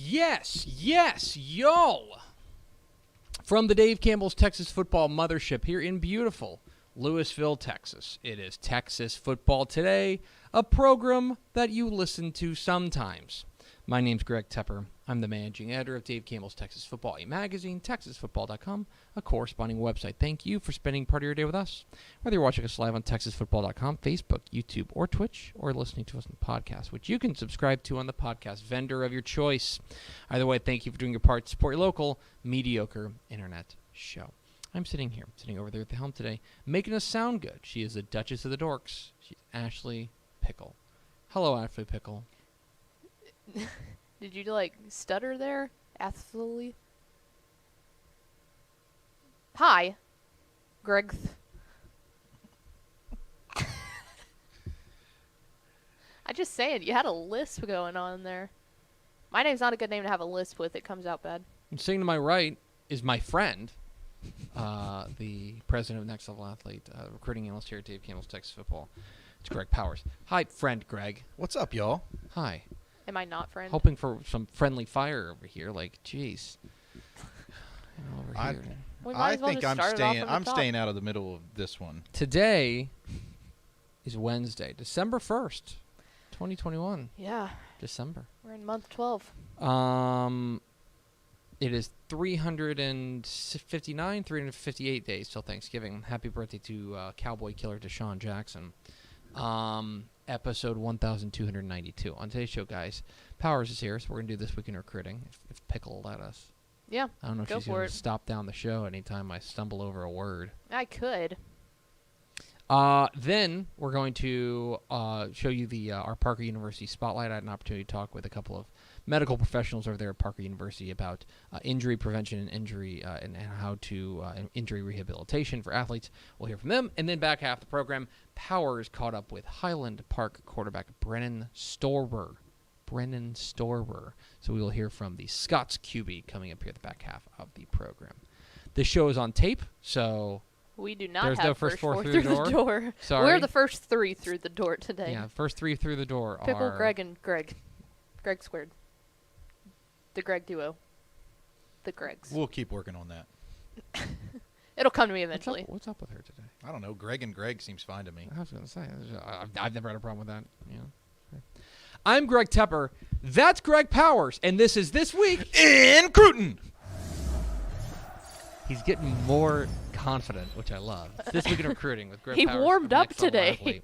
Yes, yo! From the Dave Campbell's Texas Football Mothership here in beautiful Lewisville, Texas. It is Texas Football Today, a program that you listen to sometimes. My name's Greg Tepper. I'm the managing editor of Dave Campbell's Texas Football, a magazine, texasfootball.com, a corresponding website. Thank you for spending part of your day with us. Whether you're watching us live on texasfootball.com, Facebook, YouTube, or Twitch, or listening to us on the podcast, which you can subscribe to on the podcast vendor of your choice. Either way, thank you for doing your part to support your local, mediocre internet show. I'm sitting over there at the helm today, making us sound good. She is the Duchess of the Dorks. She's Ashley Pickle. Hello, Ashley Pickle. Did you, stutter there? Absolutely. Hi, Greg. I just saying, you had a lisp going on there. My name's not a good name to have a lisp with. It comes out bad. And sitting to my right is my friend, the president of Next Level Athlete, recruiting analyst here at Dave Campbell's Texas Football. It's Greg Powers. Hi, friend Greg. What's up, y'all? Hi. Am I not friend? Hoping for some friendly fire over here. Jeez. I think I'm staying out of the middle of this one. Today is Wednesday, December 1st, 2021. Yeah. December. We're in month 12. It is 358 days till Thanksgiving. Happy birthday to Cowboy Killer Deshaun Jackson. Episode 1292. On today's show, guys, Powers is here, so we're going to do This Week in Recruiting, if Pickle will let us. Yeah, I don't know if she's going to stop down the show anytime I stumble over a word. I could. Then we're going to show you our Parker University Spotlight. I had an opportunity to talk with a couple of medical professionals over there at Parker University about injury prevention and injury and how to injury rehabilitation for athletes. We'll hear from them. And then back half the program, Powers caught up with Highland Park quarterback Brennan Storber. So we will hear from the Scots QB coming up here at the back half of the program. This show is on tape, so we do not there's have no first four through the door. Sorry. We're the first three through the door today. Yeah, first three through the door Pickle, are Greg, and Greg. Greg squared. The Greg duo. The Gregs. We'll keep working on that. It'll come to me eventually. What's up with her today? I don't know. Greg and Greg seems fine to me. I was going to say, I've never had a problem with that. Yeah. I'm Greg Tepper. That's Greg Powers, and this is This Week in Cruton. He's getting more confident, which I love. It's This Week in Recruiting with Greg He Powers. warmed up today.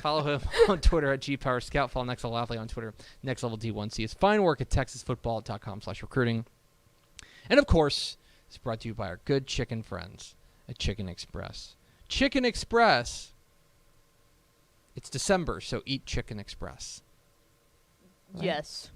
Follow him on Twitter at GPowersScout. Follow Next Level Athlete on Twitter, Next Level D1C. His fine work at TexasFootball.com/recruiting. And, of course, it's brought to you by our good chicken friends at Chicken Express. Chicken Express. It's December, so eat Chicken Express. Right? Yes.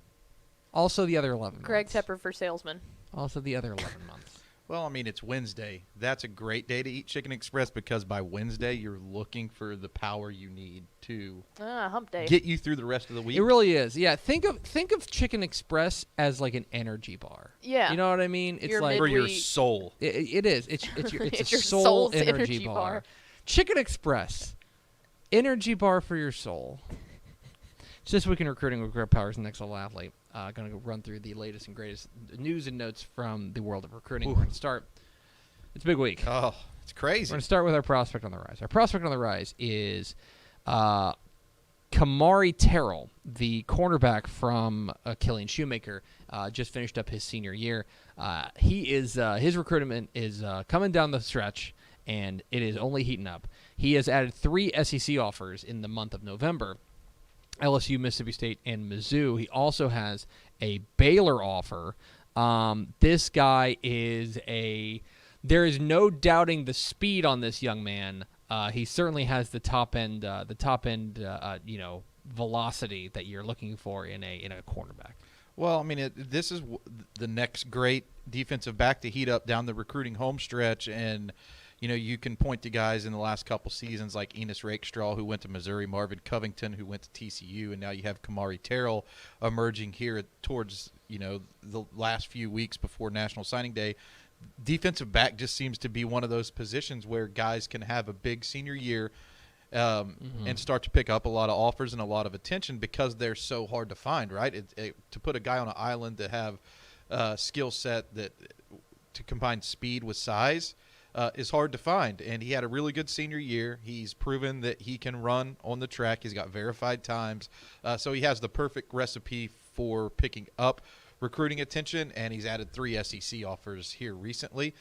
Also the other 11 Greg months. Tepper for salesman. Also the other 11 months. Well, I mean, it's Wednesday. That's a great day to eat Chicken Express because by Wednesday you're looking for the power you need to hump day. get you through the rest of the week. It really is. Yeah, think of Chicken Express as like an energy bar. Yeah. You know what I mean? It's Your like for your soul. It is. It's your It's a your soul soul's energy bar. bar. Chicken Express. Energy bar for your soul. It's This Week in Recruiting with Greg Powers and Next Level Athlete. Going to run through the latest and greatest news and notes from the world of recruiting. Ooh. We're going to start. It's a big week. Oh, it's crazy. We're going to start with our prospect on the rise. Our prospect on the rise is Kamari Terrell, the cornerback from Killian Shoemaker. Just finished up his senior year. His recruitment is coming down the stretch, and it is only heating up. He has added 3 SEC offers in the month of November. LSU, Mississippi State, and Mizzou. He also has a Baylor offer. This guy there is no doubting the speed on this young man. He certainly has the top end, velocity that you're looking for in a cornerback. Well, I mean, this is the next great defensive back to heat up down the recruiting home stretch, and you can point to guys in the last couple seasons like Enos Rakestraw, who went to Missouri, Marvin Covington, who went to TCU, and now you have Kamari Terrell emerging here towards the last few weeks before National Signing Day. Defensive back just seems to be one of those positions where guys can have a big senior year, and start to pick up a lot of offers and a lot of attention because they're so hard to find, right? To put a guy on an island that have skill set that to combine speed with size is hard to find. And he had a really good senior year. He's proven that he can run on the track. He's got verified times. So he has the perfect recipe for picking up recruiting attention, and he's added 3 SEC offers here recently.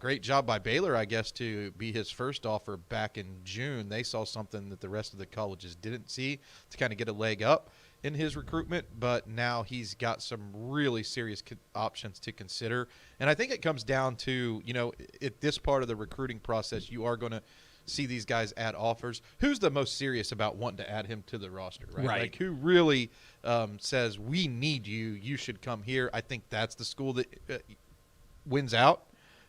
Great job by Baylor, I guess, to be his first offer back in June. They saw something that the rest of the colleges didn't see to kind of get a leg up in his recruitment, but now he's got some really serious options to consider. And I think it comes down to, at this part of the recruiting process, you are going to see these guys add offers. Who's the most serious about wanting to add him to the roster, right? Like, who really says, we need you, you should come here? I think that's the school that wins out,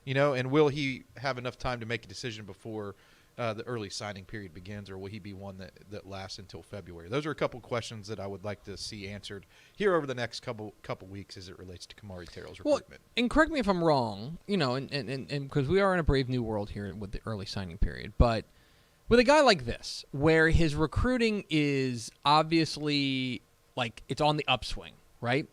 and will he have enough time to make a decision before the early signing period begins, or will he be one that lasts until February? Those are a couple questions that I would like to see answered here over the next couple weeks as it relates to Kamari Terrell's recruitment. Well, and correct me if I'm wrong, and because we are in a brave new world here with the early signing period, but with a guy like this, where his recruiting is obviously like it's on the upswing, right?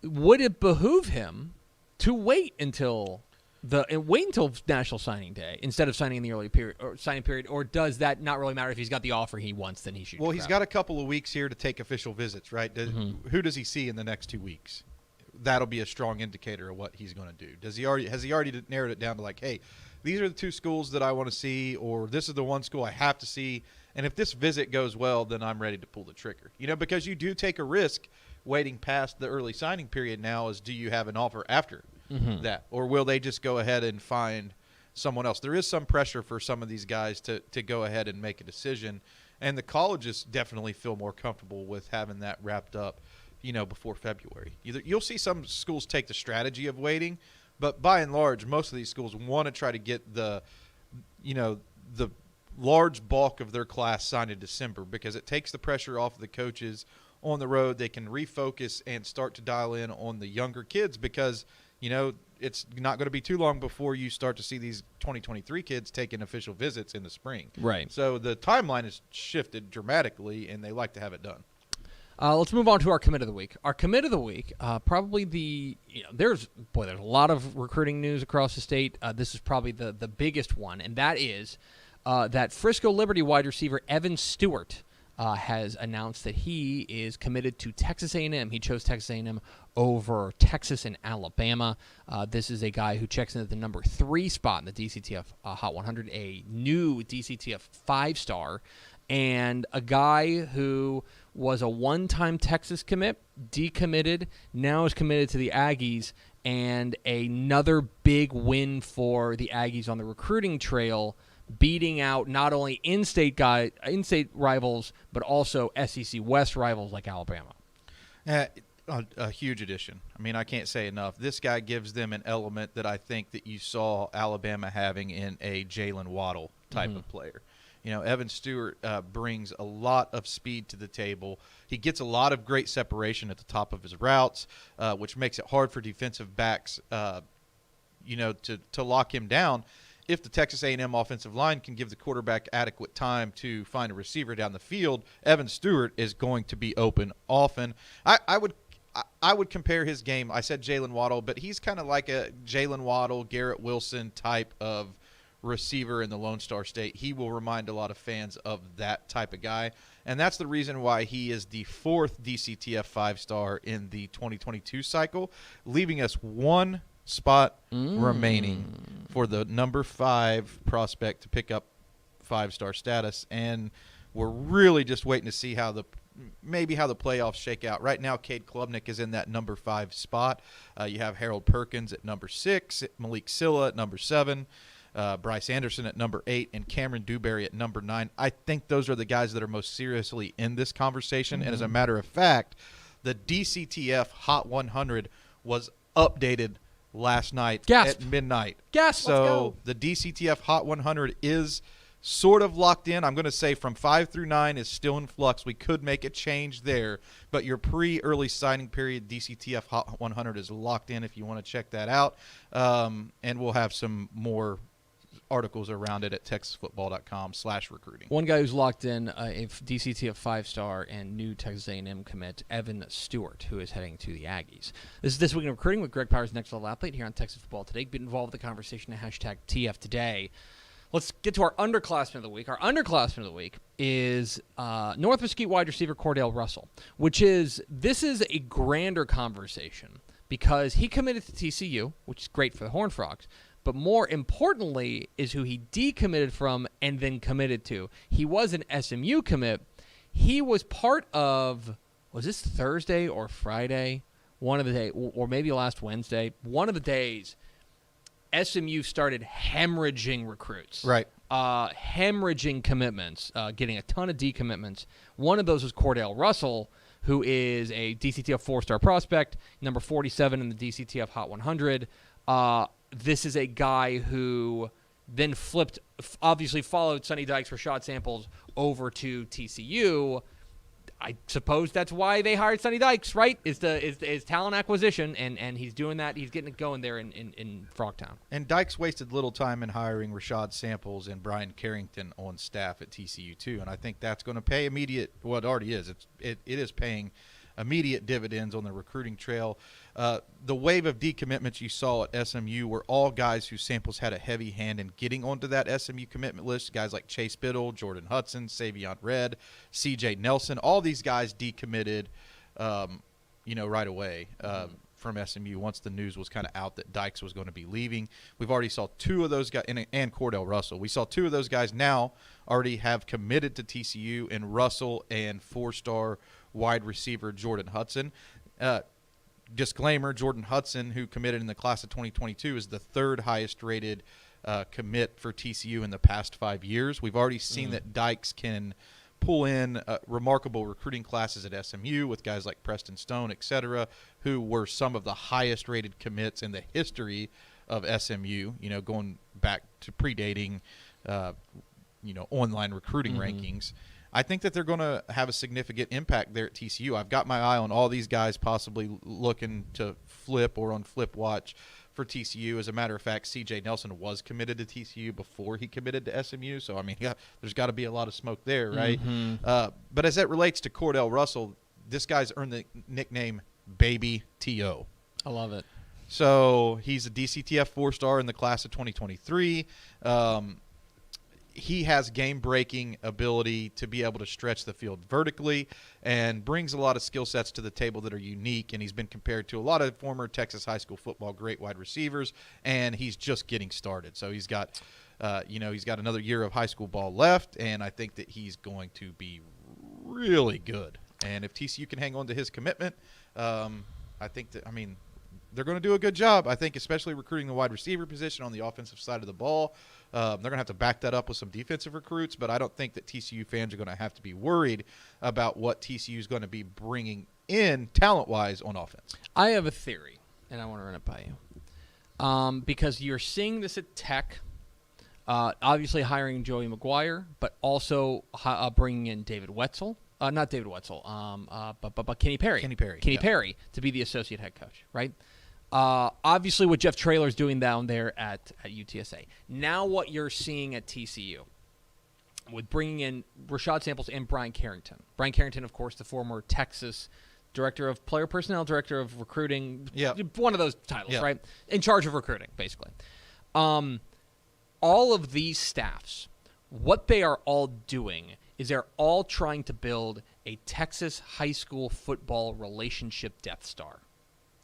Would it behoove him to wait until National Signing Day instead of signing in the early signing period, or does that not really matter? If he's got the offer he wants, then he should. Well, he's got a couple of weeks here to take official visits, right? Who does he see in the next 2 weeks? That'll be a strong indicator of what he's going to do. Has he already narrowed it down to like, hey, these are the 2 schools that I want to see, or this is the 1 school I have to see, and if this visit goes well, then I'm ready to pull the trigger. Because you do take a risk waiting past the early signing period now. Is do you have an offer after that, or will they just go ahead and find someone else? There is some pressure for some of these guys to go ahead and make a decision, and the colleges definitely feel more comfortable with having that wrapped up, before February. You'll see some schools take the strategy of waiting, but by and large, most of these schools want to try to get the large bulk of their class signed in December, because it takes the pressure off of the coaches on the road. They can refocus and start to dial in on the younger kids, because it's not going to be too long before you start to see these 2023 kids taking official visits in the spring. Right. So the timeline has shifted dramatically, and they like to have it done. Let's move on to our commit of the week. Our commit of the week, probably there's a lot of recruiting news across the state. This is probably the biggest one, and that is that Frisco Liberty wide receiver Evan Stewart has announced that he is committed to Texas A&M. He chose Texas A&M over Texas and Alabama. This is a guy who checks in at the number 3 spot in the DCTF Hot 100, a new DCTF 5-star, and a guy who was a one-time Texas commit, decommitted, now is committed to the Aggies, and another big win for the Aggies on the recruiting trail, beating out not only in-state rivals, but also SEC West rivals like Alabama. A huge addition. I mean, I can't say enough. This guy gives them an element that I think that you saw Alabama having in a Jalen Waddle type of player. Evan Stewart brings a lot of speed to the table. He gets a lot of great separation at the top of his routes, which makes it hard for defensive backs, to lock him down. If the Texas A&M offensive line can give the quarterback adequate time to find a receiver down the field, Evan Stewart is going to be open often. I would compare his game. I said Jalen Waddle, but he's kind of like a Jalen Waddle, Garrett Wilson type of receiver in the Lone Star State. He will remind a lot of fans of that type of guy, and that's the reason why he is the 4th DCTF 5-star in the 2022 cycle, leaving us 1 spot remaining for the number 5 prospect to pick up 5-star status, and we're really just waiting to see how the playoffs shake out. Right now, Cade Klubnik is in that number 5 spot. You have Harold Perkins at number 6, Malik Silla at number 7, Bryce Anderson at number 8, and Cameron Dewberry at number 9. I think those are the guys that are most seriously in this conversation. And as a matter of fact, the DCTF Hot 100 was updated last night at midnight. So the DCTF Hot 100 is sort of locked in. I'm going to say from 5 through 9 is still in flux. We could make a change there, but your pre-early signing period DCTF Hot 100 is locked in if you want to check that out. And we'll have some more articles around it at texasfootball.com/recruiting. One guy who's locked in, if DCT of 5-star and new Texas A&M commit, Evan Stewart, who is heading to the Aggies. This is This Week in Recruiting with Greg Powers, Next Level Athlete, here on Texas Football Today. Get involved with the conversation at #TF Today. Let's get to our underclassman of the week. Our underclassman of the week is North Mesquite wide receiver Cordell Russell, this is a grander conversation because he committed to TCU, which is great for the Horned Frogs, but more importantly is who he decommitted from and then committed to. He was an SMU commit. He was part of, was this Thursday or Friday? One of the days, or maybe last Wednesday. One of the days, SMU started hemorrhaging recruits. Right. Hemorrhaging commitments, getting a ton of decommitments. One of those was Cordell Russell, who is a DCTF 4-star prospect, number 47 in the DCTF Hot 100. This is a guy who then obviously followed Sonny Dykes, Rashad Samples over to TCU. I suppose that's why they hired Sonny Dykes, right? Is talent acquisition, and he's doing that. He's getting it going there in Frogtown. And Dykes wasted little time in hiring Rashad Samples and Brian Carrington on staff at TCU too, and I think that's going to pay immediate. Well, it already is. It is paying immediate dividends on the recruiting trail. The wave of decommitments you saw at SMU were all guys whose Samples had a heavy hand in getting onto that SMU commitment list. Guys like Chase Biddle, Jordan Hudson, Savion Red, CJ Nelson. All these guys decommitted, right away from SMU once the news was kind of out that Dykes was going to be leaving. We've already saw two of those guys, and Cordell Russell. We saw two of those guys now already have committed to TCU, and Russell and 4-star wide receiver Jordan Hudson. Disclaimer, Jordan Hudson, who committed in the class of 2022, is the third highest rated commit for TCU in the past 5 years. We've already seen that Dykes can pull in remarkable recruiting classes at SMU with guys like Preston Stone, et cetera, who were some of the highest rated commits in the history of SMU, going back to predating, online recruiting rankings. I think that they're going to have a significant impact there at TCU. I've got my eye on all these guys possibly looking to flip or on flip watch for TCU. As a matter of fact, CJ Nelson was committed to TCU before he committed to SMU. So, there's got to be a lot of smoke there, right? But as it relates to Cordell Russell, this guy's earned the nickname Baby T.O. I love it. So he's a DCTF 4-star in the class of 2023. He has game-breaking ability to be able to stretch the field vertically and brings a lot of skill sets to the table that are unique, and he's been compared to a lot of former Texas high school football great wide receivers, and he's just getting started. So he's got, he's got another year of high school ball left, and I think that he's going to be really good. And if TCU can hang on to his commitment, I think that, they're going to do a good job, I think, especially recruiting the wide receiver position on the offensive side of the ball. They're going to have to back that up with some defensive recruits, but I don't think that TCU fans are going to have to be worried about what TCU is going to be bringing in talent-wise on offense. I have a theory, and I want to run it by you. Because you're seeing this at Tech, obviously hiring Joey McGuire, but also bringing in David Wetzel. Not David Wetzel, but Kenny Perry. Kenny Perry to be the associate head coach, right? Obviously, what Jeff Traylor's doing down there at UTSA. Now what you're seeing at TCU with bringing in Rashad Samples and Brian Carrington. Brian Carrington, of course, the former Texas director of player personnel, director of recruiting. Yeah. One of those titles, right? In charge of recruiting, basically. All of these staffs, what they are all doing is they're all trying to build a Texas high school football relationship Death Star.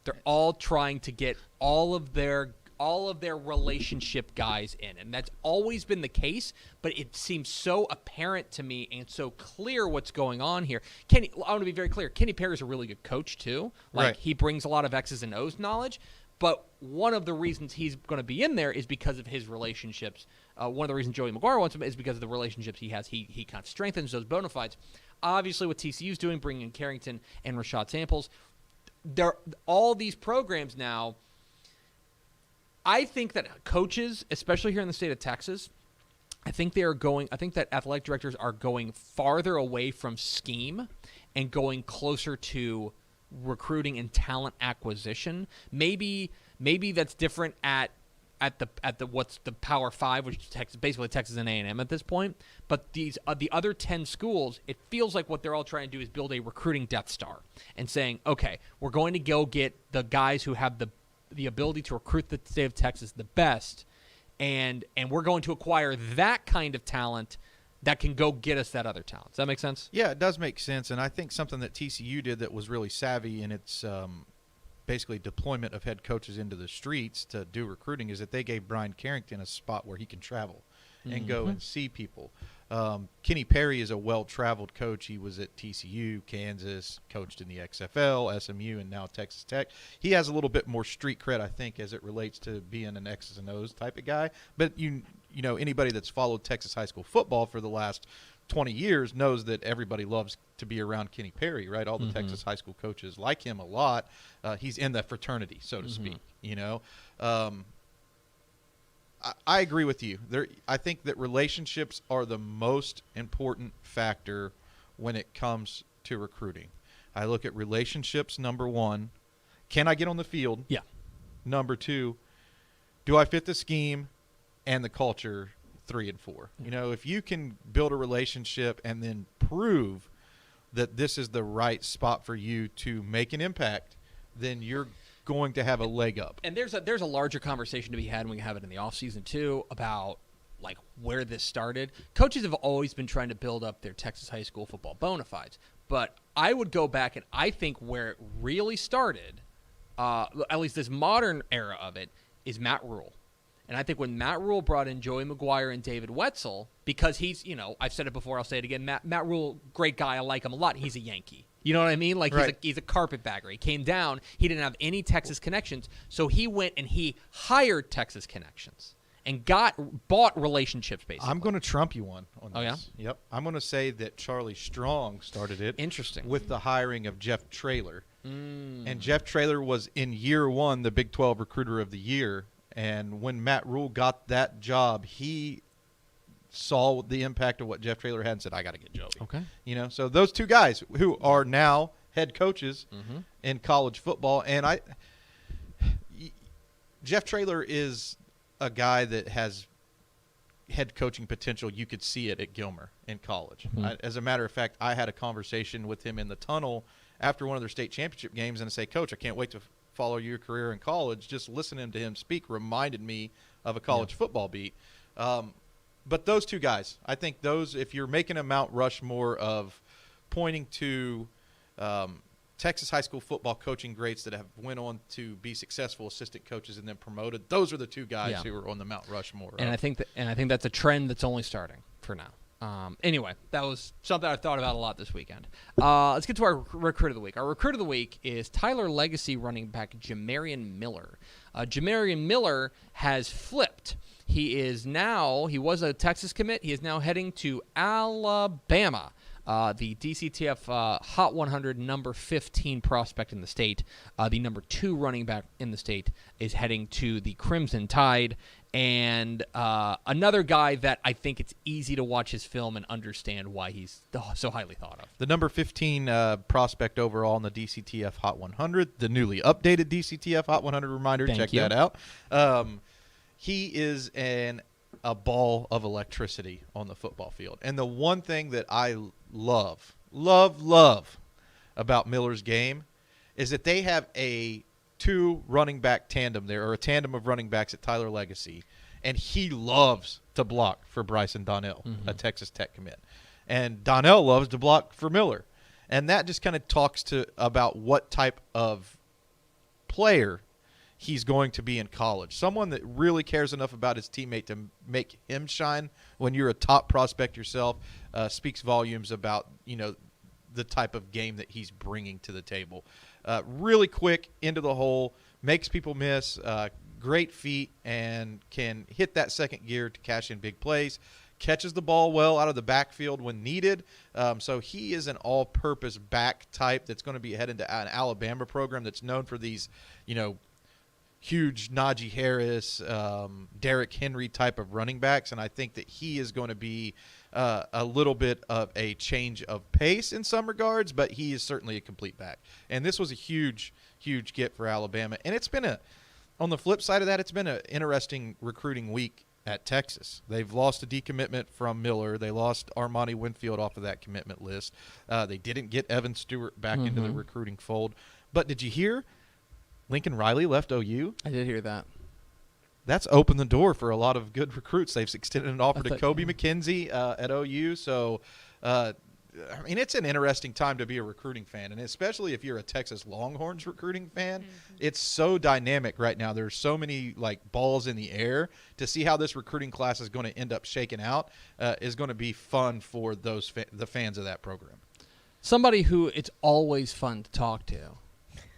They're all trying to get all of their relationship guys in, and that's always been the case, but it seems so apparent to me and so clear what's going on here. I want to be very clear. Kenny Perry's a really good coach too. He brings a lot of X's and O's knowledge, but one of the reasons he's going to be in there is because of his relationships. One of the reasons Joey McGuire wants him is because of the relationships he has. He kind of strengthens those bona fides. Obviously, what TCU's doing, bringing in Carrington and Rashad Samples, all these programs now, I think that coaches, especially here in the state of Texas, I think that athletic directors are going farther away from scheme and going closer to recruiting and talent acquisition. Maybe that's different at at the what's the Power 5, which is basically Texas and A&M at this point. But these the other 10 schools, it feels like what they're all trying to do is build a recruiting Death Star and saying, okay, we're going to go get the guys who have the ability to recruit the state of Texas the best, and we're going to acquire that kind of talent that can go get us that other talent. Does that make sense? Yeah, it does make sense, and I think something that TCU did that was really savvy in its basically deployment of head coaches into the streets to do recruiting is that they gave Brian Carrington a spot where he can travel and go and see people. Kenny Perry is a well-traveled coach. He was at TCU, Kansas, coached in the XFL, SMU, and now Texas Tech. He has a little bit more street cred, I think, as it relates to being an X's and O's type of guy. But you know, anybody that's followed Texas high school football for the last 20 years knows that everybody loves to be around Kenny Perry, right? All the Texas high school coaches like him a lot. He's in that fraternity, so to speak, you know. I agree with you. I think that relationships are the most important factor when it comes to recruiting. I look at relationships, number one. Can I get on the field? Yeah. Number two, do I fit the scheme and the culture? 3 and 4. You know, if you can build a relationship and then prove that this is the right spot for you to make an impact, then you're going to have a leg up. And there's a larger conversation to be had, and we have it in the offseason too, about like where this started. Coaches have always been trying to build up their Texas high school football bona fides, but I would go back and I think where it really started, at least this modern era of it, is Matt Rule. And I think when Matt Rule brought in Joey McGuire and David Wetzel, because he's, you know, I've said it before, I'll say it again, Matt Rule, great guy, I like him a lot. He's a Yankee. You know what I mean? Like, right. he's a carpetbagger. He came down. He didn't have any Texas connections, so he went and he hired Texas connections and bought relationships, basically. I'm going to trump you on this. Oh, yeah? Yep. I'm going to say that Charlie Strong started it. Interesting. With the hiring of Jeff Traylor. And Jeff Traylor was, in year one, the Big 12 Recruiter of the Year. And when Matt Rule got that job, he saw the impact of what Jeff Traylor had and said, I got to get Joey. Okay. You know, so those two guys who are now head coaches in college football. And Jeff Traylor is a guy that has head coaching potential. You could see it at Gilmer in college. As a matter of fact, I had a conversation with him in the tunnel after one of their state championship games and I say, Coach, I can't wait to follow your career in college. Just listening to him speak reminded me of a college football beat. But those two guys, I think those, if you're making a Mount Rushmore of pointing to Texas high school football coaching greats that have went on to be successful assistant coaches and then promoted, those are the two guys who are on the Mount Rushmore. And I think that's a trend that's only starting for now. Anyway, that was something I thought about a lot this weekend. Let's get to our recruit of the week. Our recruit of the week is Tyler Legacy running back Jamarian Miller. Jamarian Miller has flipped. He was a Texas commit. He is now heading to Alabama. The DCTF Hot 100 number 15 prospect in the state. The number 2 running back in the state is heading to the Crimson Tide. And another guy that I think it's easy to watch his film and understand why he's so highly thought of. The number 15 prospect overall in the DCTF Hot 100, the newly updated DCTF Hot 100 reminder. Check that out. He is a ball of electricity on the football field. And the one thing that I love about Miller's game is that they have a 2 running back tandem there, or a tandem of running backs at Tyler Legacy, and he loves to block for Bryson Donnell, a Texas Tech commit. And Donnell loves to block for Miller. And that just kind of talks about what type of player he's going to be in college. Someone that really cares enough about his teammate to make him shine when you're a top prospect yourself, speaks volumes about, you know, the type of game that he's bringing to the table. Really quick into the hole, makes people miss, great feet, and can hit that second gear to cash in big plays. Catches the ball well out of the backfield when needed. So he is an all-purpose back type that's going to be heading to an Alabama program that's known for these, you know, huge Najee Harris, Derrick Henry type of running backs, and I think that he is going to be a little bit of a change of pace in some regards, but he is certainly a complete back. And this was a huge, huge get for Alabama, and it's been On the flip side of that, it's been an interesting recruiting week at Texas. They've lost a decommitment from Miller. They lost Armani Winfield off of that commitment list. They didn't get Evan Stewart back into the recruiting fold. But did you hear Lincoln Riley left OU? I did hear that. That's opened the door for a lot of good recruits. They've extended an offer to Kobe McKenzie at OU. So, it's an interesting time to be a recruiting fan, and especially if you're a Texas Longhorns recruiting fan. It's so dynamic right now. There's so many balls in the air. To see how this recruiting class is going to end up shaking out is going to be fun for the fans of that program. Somebody who it's always fun to talk to.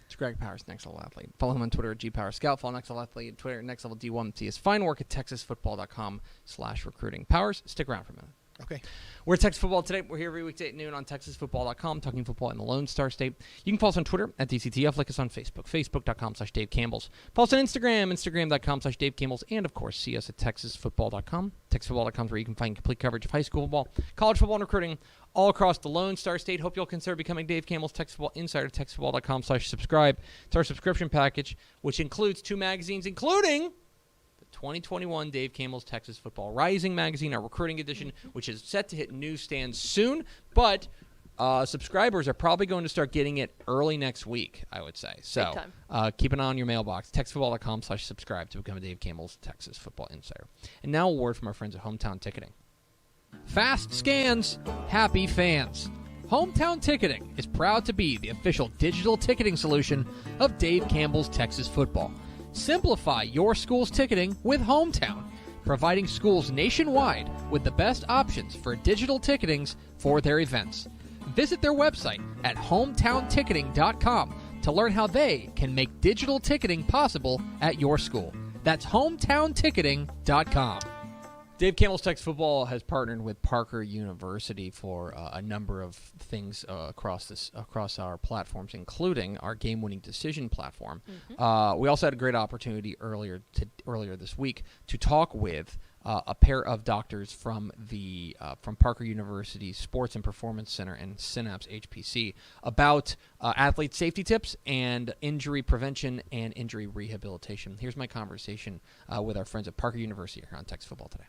It's Greg Powers, Next Level Athlete. Follow him on Twitter at GPowersScout. Follow Next Level Athlete on Twitter at Next Level D1. See his fine work at TexasFootball.com/recruiting. Powers, stick around for a minute. Okay. We're at Texas Football Today. We're here every weekday at noon on TexasFootball.com, talking football in the Lone Star State. You can follow us on Twitter at DCTF. Like us on Facebook, Facebook.com/Dave Campbell's. Follow us on Instagram, Instagram.com/Dave Campbell's. And, of course, see us at TexasFootball.com. TexasFootball.com is where you can find complete coverage of high school football, college football, and recruiting all across the Lone Star State. Hope you'll consider becoming Dave Campbell's Texas Football Insider, TexasFootball.com/subscribe. It's our subscription package, which includes 2 magazines, including 2021 Dave Campbell's Texas Football Rising magazine, our recruiting edition, which is set to hit newsstands soon. But subscribers are probably going to start getting it early next week, I would say. So keep an eye on your mailbox, TexasFootball.com/subscribe to become a Dave Campbell's Texas Football Insider. And now a word from our friends at Hometown Ticketing. Fast scans, happy fans. Hometown Ticketing is proud to be the official digital ticketing solution of Dave Campbell's Texas Football. Simplify your school's ticketing with Hometown, providing schools nationwide with the best options for digital ticketings for their events. Visit their website at hometownticketing.com to learn how they can make digital ticketing possible at your school. That's hometownticketing.com. Dave Campbell's Texas Football has partnered with Parker University for a number of things across our platforms, including our game-winning decision platform. We also had a great opportunity earlier this week to talk with a pair of doctors from Parker University Sports and Performance Center and Synapse HPC about athlete safety tips and injury prevention and injury rehabilitation. Here's my conversation with our friends at Parker University here on Texas Football Today.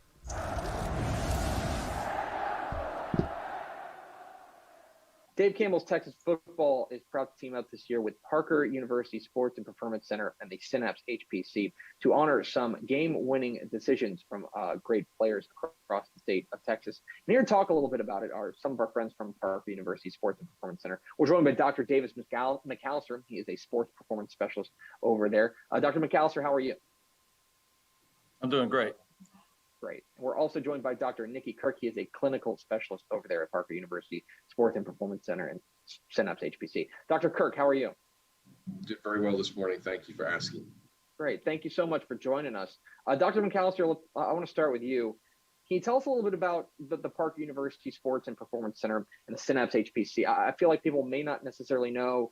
Dave Campbell's Texas Football is proud to team up this year with Parker University Sports and Performance Center and the Synapse HPC to honor some game-winning decisions from great players across the state of Texas. And here to talk a little bit about it are some of our friends from Parker University Sports and Performance Center. We're joined by Dr. Davis McAllister. He is a sports performance specialist over there. Dr. McAllister, how are you? I'm doing great. Great. We're also joined by Dr. Nikki Kirk. He is a clinical specialist over there at Parker University Sports and Performance Center and Synapse HPC. Dr. Kirk, how are you? Did very well this morning. Thank you for asking. Great. Thank you so much for joining us. Dr. McAllister, I want to start with you. Can you tell us a little bit about the Parker University Sports and Performance Center and the Synapse HPC? I feel like people may not necessarily know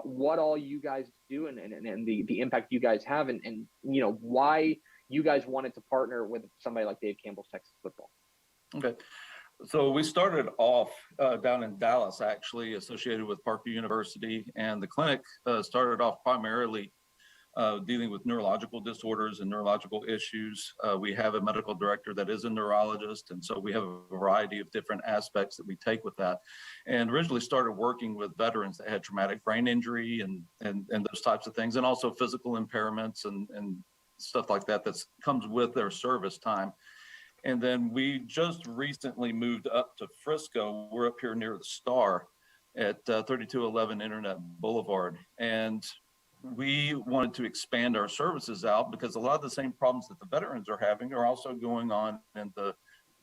what all you guys do and the impact you guys have and why you guys wanted to partner with somebody like Dave Campbell's Texas Football. Okay. So we started off down in Dallas, actually, associated with Parker University. And the clinic started off primarily dealing with neurological disorders and neurological issues. We have a medical director that is a neurologist. And so we have a variety of different aspects that we take with that. And originally started working with veterans that had traumatic brain injury and those types of things, and also physical impairments and stuff like that comes with their service time. And then we just recently moved up to Frisco. We're up here near the Star at 3211 Internet Boulevard. And we wanted to expand our services out because a lot of the same problems that the veterans are having are also going on in the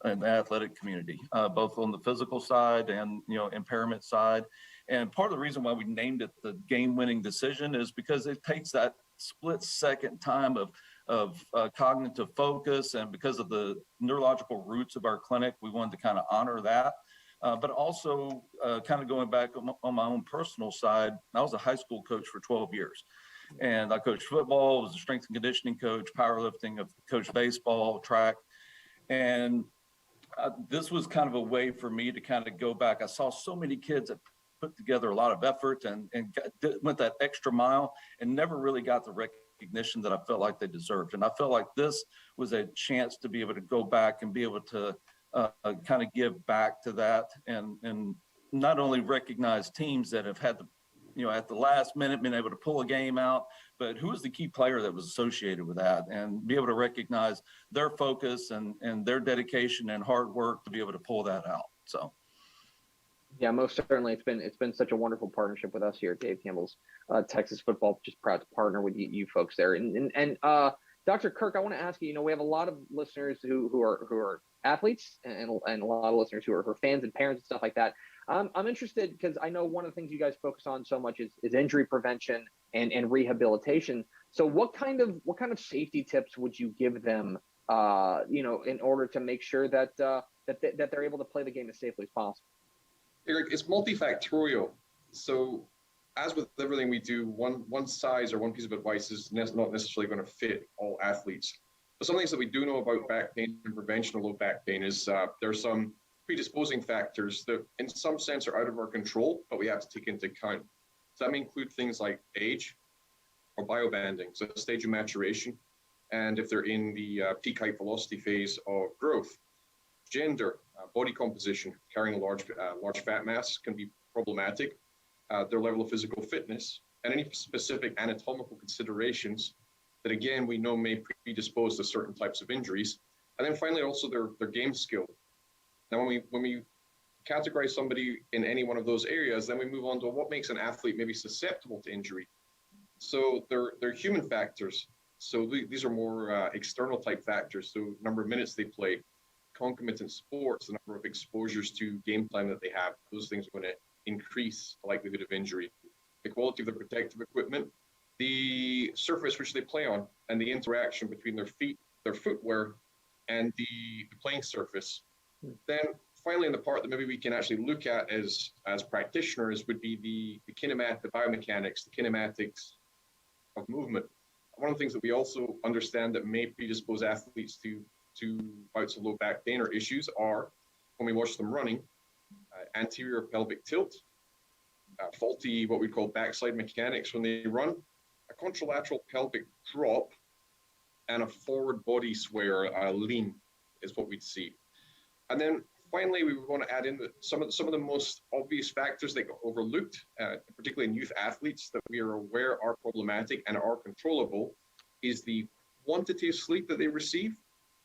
athletic community, both on the physical side and impairment side. And part of the reason why we named it the game-winning decision is because it takes that split-second time of cognitive focus, and because of the neurological roots of our clinic, we wanted to kind of honor that. But also kind of going back on my own personal side, I was a high school coach for 12 years. And I coached football, was a strength and conditioning coach, powerlifting, I've coached baseball, track. And this was kind of a way for me to kind of go back. I saw so many kids at put together a lot of effort and went that extra mile and never really got the recognition that I felt like they deserved. And I felt like this was a chance to be able to go back and be able to kind of give back to that and not only recognize teams that have had the, at the last minute been able to pull a game out, but who was the key player that was associated with that, and be able to recognize their focus and their dedication and hard work to be able to pull that out. So. Yeah, most certainly. It's been such a wonderful partnership with us here at Dave Campbell's Texas Football. Just proud to partner with you folks there. And Dr. Kirk, I want to ask you. We have a lot of listeners who are athletes, and a lot of listeners who are fans and parents and stuff like that. I'm interested because I know one of the things you guys focus on so much is injury prevention and rehabilitation. So what kind of safety tips would you give them, in order to make sure that they're able to play the game as safely as possible? Eric, it's multifactorial. So as with everything we do, one size or one piece of advice is not necessarily going to fit all athletes. But some things that we do know about back pain and prevention of low back pain is there's some predisposing factors that in some sense are out of our control, but we have to take into account. So that may include things like age or biobanding, so the stage of maturation, and if they're in the peak height velocity phase of growth. Gender, body composition, carrying a large fat mass can be problematic, their level of physical fitness, and any specific anatomical considerations that, again, we know may predispose to certain types of injuries. And then finally, also their game skill. Now, when we categorize somebody in any one of those areas, then we move on to what makes an athlete maybe susceptible to injury. So they're human factors. So these are more external type factors. So number of minutes they play, concomitant sports, the number of exposures to game time that they have, those things are going to increase the likelihood of injury. The quality of the protective equipment, the surface which they play on, and the interaction between their feet, their footwear, and the playing surface. Then finally, in the part that maybe we can actually look at as practitioners would be the biomechanics, the kinematics of movement. One of the things that we also understand that may predispose athletes to bouts of low back pain or issues are, when we watch them running, anterior pelvic tilt, faulty what we call backside mechanics when they run, a contralateral pelvic drop, and a forward body sway or a lean is what we'd see. And then finally, we want to add in some of the most obvious factors that get overlooked, particularly in youth athletes, that we are aware are problematic and are controllable, is the quantity of sleep that they receive.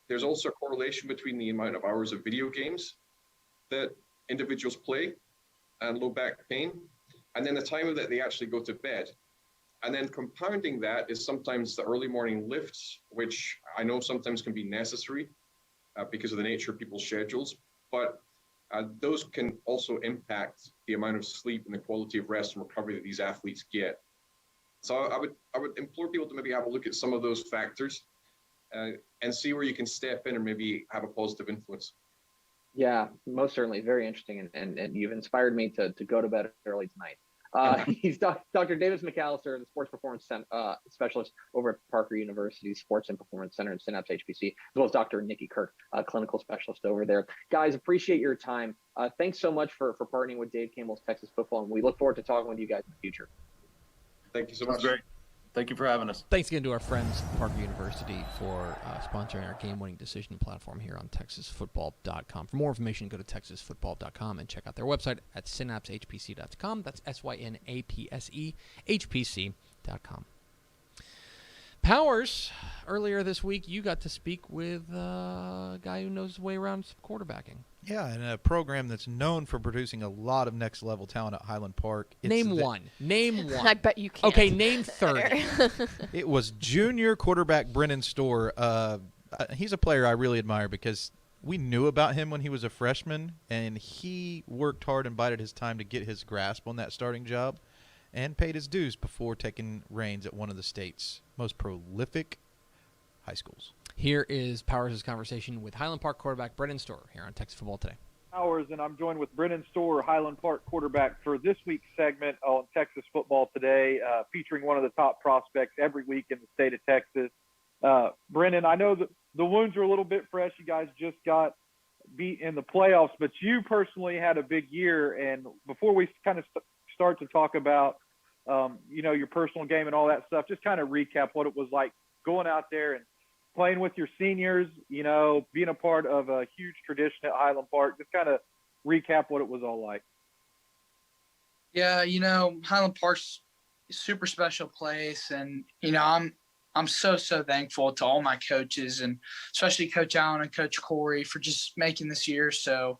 There's also a correlation between the amount of hours of video games that individuals play and low back pain, and then the time that they actually go to bed. And then compounding that is sometimes the early morning lifts, which I know sometimes can be necessary because of the nature of people's schedules, but those can also impact the amount of sleep and the quality of rest and recovery that these athletes get. So I would implore people to maybe have a look at some of those factors and see where you can step in and maybe have a positive influence. Yeah, most certainly. Very interesting. And you've inspired me to go to bed early tonight. He's Dr. Davis McAllister, the sports performance specialist over at Parker University Sports and Performance Center in Synapse HPC, as well as Dr. Nikki Kirk, clinical specialist over there. Guys, appreciate your time. Thanks so much for partnering with Dave Campbell's Texas Football, and we look forward to talking with you guys in the future. Thank you so much. That's great. Thank you for having us. Thanks again to our friends at Parker University for sponsoring our game-winning decision platform here on TexasFootball.com. For more information, go to TexasFootball.com and check out their website at synapsehpc.com. That's SYNAPSE HPC.com. Powers, earlier this week, you got to speak with a guy who knows his way around quarterbacking. Yeah, and a program that's known for producing a lot of next-level talent at Highland Park. Name one. I bet you can't. Okay, name 30. It was junior quarterback Brennan Storr. He's a player I really admire because we knew about him when he was a freshman, and he worked hard and bided his time to get his grasp on that starting job and paid his dues before taking reins at one of the state's most prolific high schools. Here is Powers' conversation with Highland Park quarterback Brennan Storr here on Texas Football Today. Powers, and I'm joined with Brennan Storr, Highland Park quarterback, for this week's segment on Texas Football Today, featuring one of the top prospects every week in the state of Texas. Brennan, I know that the wounds are a little bit fresh. You guys just got be in the playoffs, but you personally had a big year. And before we kind of start to talk about, your personal game and all that stuff, just kind of recap what it was like going out there and playing with your seniors, being a part of a huge tradition at Highland Park. Just kind of recap what it was all like. Yeah, Highland Park's a super special place, and I'm so thankful to all my coaches, and especially Coach Allen and Coach Corey for just making this year so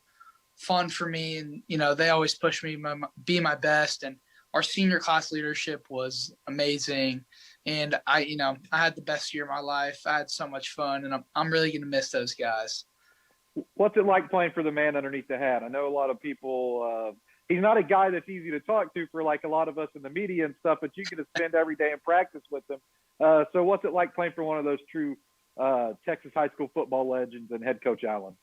fun for me. And they always push me to be my best, and our senior class leadership was amazing. And I had the best year of my life. I had so much fun, and I'm really gonna miss those guys. What's it like playing for the man underneath the hat? I know a lot of people. He's not a guy that's easy to talk to for like a lot of us in the media and stuff, but you get to spend every day in practice with him. So what's it like playing for one of those true Texas high school football legends and head coach Allen?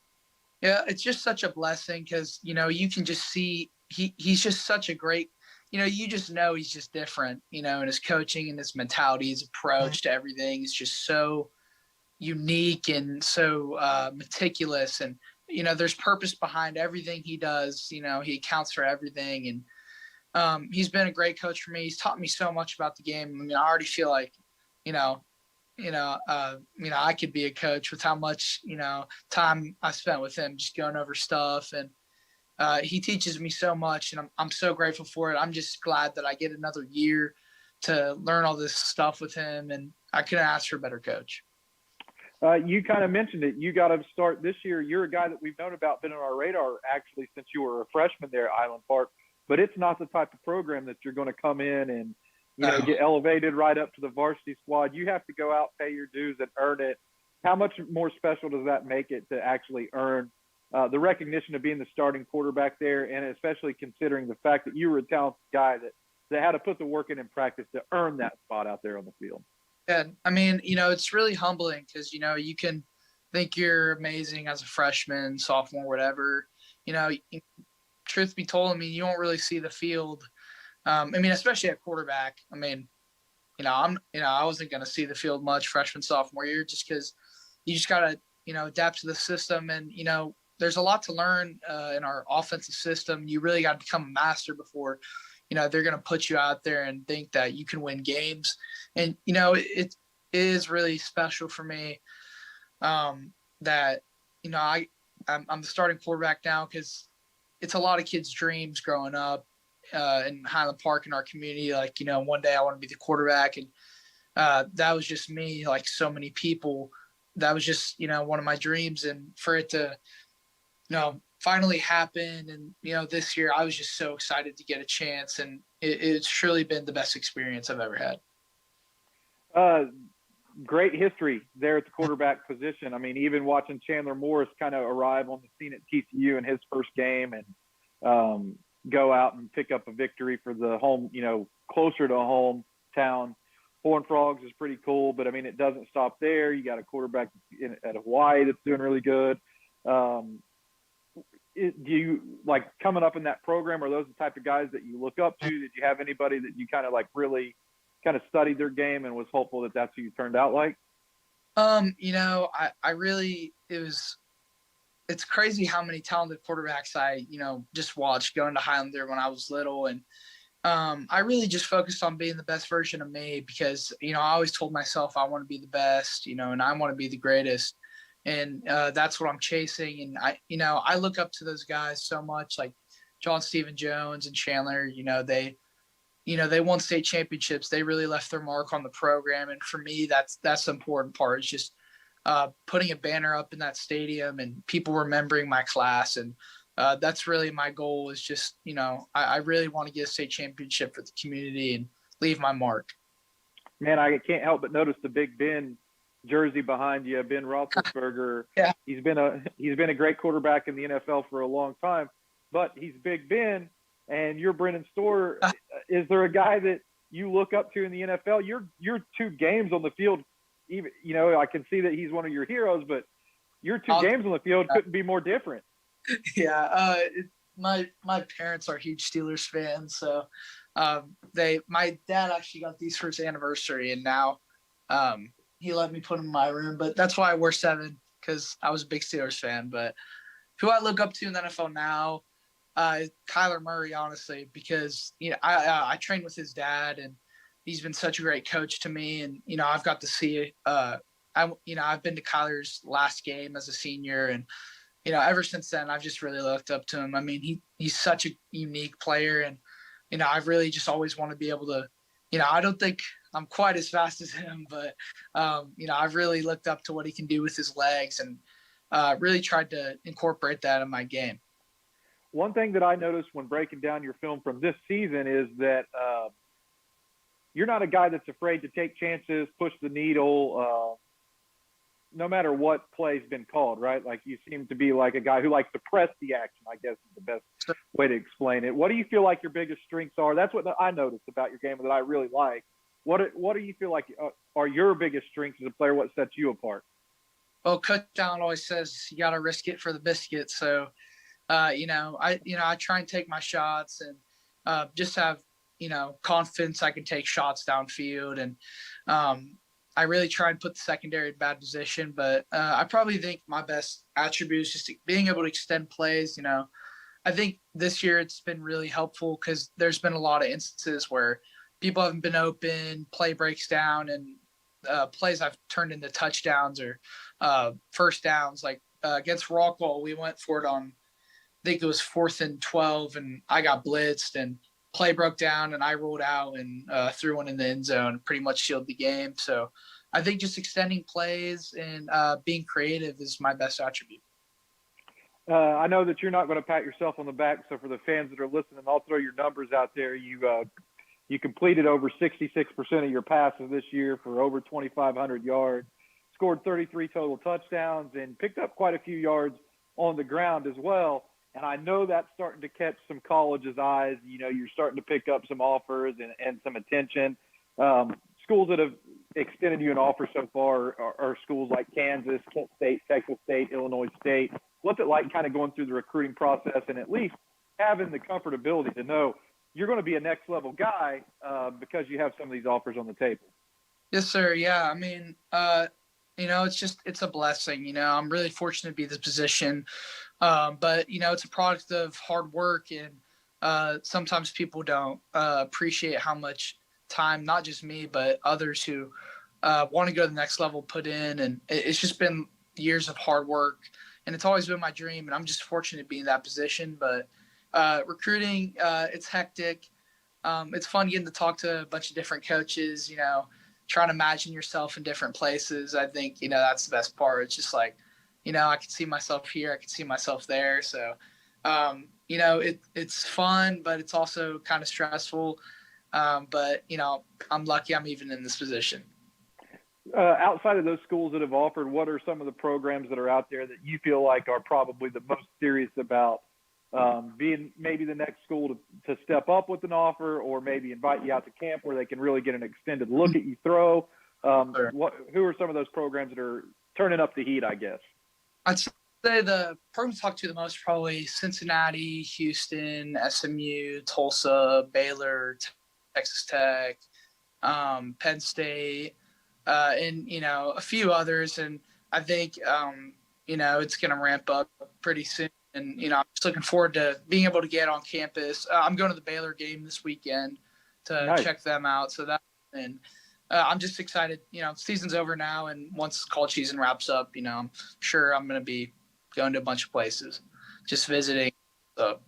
Yeah, it's just such a blessing because, you can just see he's just such a great, you just know he's just different, in his coaching and his mentality, his approach to everything is just so unique and so meticulous. And, there's purpose behind everything he does. He accounts for everything. And he's been a great coach for me. He's taught me so much about the game. I mean, I already feel like, I could be a coach with how much, time I spent with him just going over stuff. And he teaches me so much, and I'm so grateful for it. I'm just glad that I get another year to learn all this stuff with him, and I couldn't ask for a better coach. You kind of mentioned it. You got to start this year. You're a guy that we've known about, been on our radar actually since you were a freshman there at Highland Park, but it's not the type of program that you're going to come in and, get elevated right up to the varsity squad. You have to go out, pay your dues, and earn it. How much more special does that make it to actually earn the recognition of being the starting quarterback there, and especially considering the fact that you were a talented guy that had to put the work in practice to earn that spot out there on the field? Yeah, I mean, it's really humbling because, you can think you're amazing as a freshman, sophomore, whatever. Truth be told, you don't really see the field. Especially at quarterback. I wasn't going to see the field much freshman, sophomore year just because you just got to, adapt to the system. And, there's a lot to learn in our offensive system. You really got to become a master before, they're going to put you out there and think that you can win games. And, it is really special for me that, I'm the starting quarterback now because it's a lot of kids' dreams growing up in Highland Park in our community. Like, one day I want to be the quarterback. And that was just me, like so many people. That was just, one of my dreams. And for it to, finally happen. And, this year I was just so excited to get a chance, and it's truly been the best experience I've ever had. Great history there at the quarterback position. Even watching Chandler Morris kind of arrive on the scene at TCU in his first game and go out and pick up a victory for the home, closer to hometown. Horned Frogs is pretty cool, but it doesn't stop there. You got a quarterback at Hawaii that's doing really good. Do you like coming up in that program? Are those the type of guys that you look up to? Did you have anybody that you kind of like really kind of studied their game and was hopeful that that's who you turned out like? It's crazy how many talented quarterbacks I, just watched going to Highland there when I was little. And I really just focused on being the best version of me because, I always told myself I want to be the best, and I want to be the greatest. And that's what I'm chasing. And I look up to those guys so much, like John Stephen Jones and Chandler. They won state championships. They really left their mark on the program. And for me, that's the important part. It's just putting a banner up in that stadium and people remembering my class. And that's really my goal is just, I really want to get a state championship for the community and leave my mark. Man, I can't help but notice the Big Ben jersey behind you, Ben Roethlisberger. Yeah. He's been a great quarterback in the NFL for a long time, but he's Big Ben, and you're Brennan Store. Is there a guy that you look up to in the NFL? Your two games on the field, even I can see that he's one of your heroes, but your two games on the field couldn't be more different. Yeah, my parents are huge Steelers fans, so my dad actually got these for his anniversary, and now he let me put them in my room, but that's why I wear 7 because I was a big Steelers fan. But who I look up to in the NFL now, Kyler Murray, honestly, because I trained with his dad, and he's been such a great coach to me. And I've got to see I've been to Kyler's last game as a senior, and ever since then I've just really looked up to him. I mean, he's such a unique player, and I've really just always want to be able to. I don't think I'm quite as fast as him, but I've really looked up to what he can do with his legs, and really tried to incorporate that in my game. One thing that I noticed when breaking down your film from this season is that you're not a guy that's afraid to take chances, push the needle, no matter what play's been called, right? Like, you seem to be like a guy who likes to press the action, I guess is the best way to explain it. What do you feel like your biggest strengths are? That's what I noticed about your game that I really like. What do you feel like are your biggest strengths as a player? What sets you apart? Well, Coach Allen always says you got to risk it for the biscuit. So, I try and take my shots and just have, confidence I can take shots downfield. And I really try and put the secondary in bad position. But I probably think my best attribute is just being able to extend plays. I think this year it's been really helpful because there's been a lot of instances where people haven't been open, play breaks down, and plays I've turned into touchdowns or first downs. Like against Rockwall, we went for it on, I think it was 4th and 12, and I got blitzed and play broke down, and I rolled out and threw one in the end zone, pretty much sealed the game. So I think just extending plays and being creative is my best attribute. I know that you're not going to pat yourself on the back, so for the fans that are listening, I'll throw your numbers out there. You completed over 66% of your passes this year for over 2,500 yards, scored 33 total touchdowns, and picked up quite a few yards on the ground as well. And I know that's starting to catch some colleges' eyes. You're starting to pick up some offers and some attention. Schools that have extended you an offer so far are schools like Kansas, Kent State, Texas State, Illinois State. What's it like kind of going through the recruiting process and at least having the comfortability to know you're going to be a next level guy because you have some of these offers on the table? Yes, sir. Yeah. I mean, it's a blessing. I'm really fortunate to be in this position. But, it's a product of hard work, and sometimes people don't appreciate how much time, not just me, but others who want to go to the next level put in. And it's just been years of hard work, and it's always been my dream. And I'm just fortunate to be in that position. But recruiting, it's hectic. It's fun getting to talk to a bunch of different coaches, trying to imagine yourself in different places. I think, that's the best part. It's just like, I can see myself here. I can see myself there. So, it's fun, but it's also kind of stressful. But, I'm lucky I'm even in this position. Outside of those schools that have offered, what are some of the programs that are out there that you feel like are probably the most serious about being maybe the next school to step up with an offer, or maybe invite you out to camp where they can really get an extended look at you throw? Who are some of those programs that are turning up the heat, I guess? I'd say the programs I talk to the most are probably Cincinnati, Houston, SMU, Tulsa, Baylor, Texas Tech, Penn State, and, a few others. And I think, it's going to ramp up pretty soon. And, I'm just looking forward to being able to get on campus. I'm going to the Baylor game this weekend to check them out. So I'm just excited. Season's over now, and once college season wraps up, I'm sure I'm going to be going to a bunch of places, just visiting. So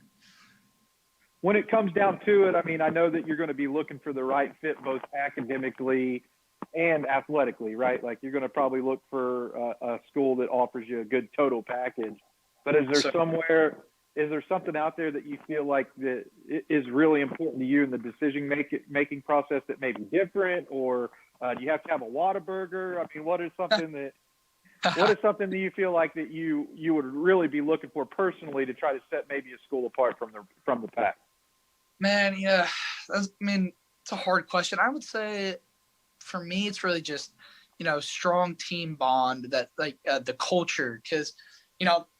when it comes down to it, I mean, I know that you're going to be looking for the right fit both academically and athletically, right? Like, you're going to probably look for a school that offers you a good total package. But is there something out there that you feel like that is really important to you in the decision making process that may be different, or do you have to have a Whataburger? I mean, what is something that you feel like that you would really be looking for personally to try to set maybe a school apart from the pack? Man, yeah, it's a hard question. I would say for me, it's really just, strong team bond, that like the culture, because,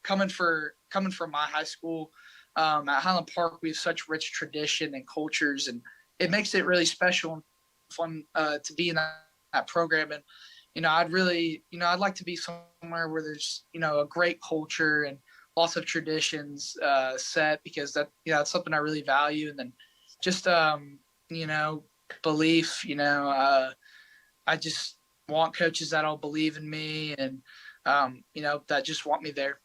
coming from my high school, at Highland Park, we have such rich tradition and cultures, and it makes it really special and fun to be in that program. And, I'd like to be somewhere where there's, a great culture, and lots of traditions set, because that, it's something I really value. And then just belief. I just want coaches that'll believe in me, and that just want me there.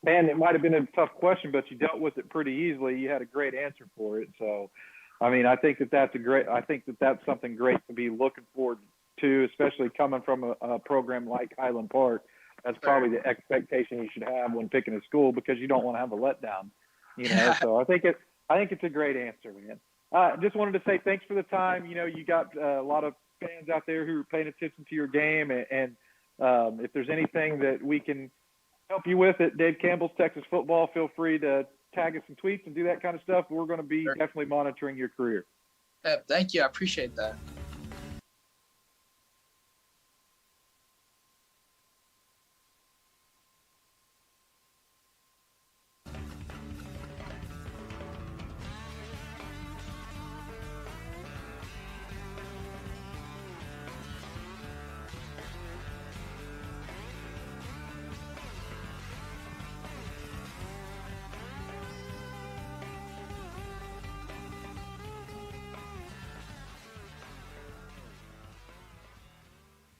Man, it might have been a tough question, but you dealt with it pretty easily. You had a great answer for it. So, I mean, I think that's something great to be looking forward to, especially coming from a program like Highland Park. That's probably the expectation you should have when picking a school, because you don't want to have a letdown, So I think it's a great answer, man. Just wanted to say thanks for the time. You got a lot of fans out there who are paying attention to your game, and if there's anything that we can help you with at Dave Campbell's Texas Football, feel free to tag us some tweets and do that kind of stuff. We're going to be definitely monitoring your career. Thank you. I appreciate that.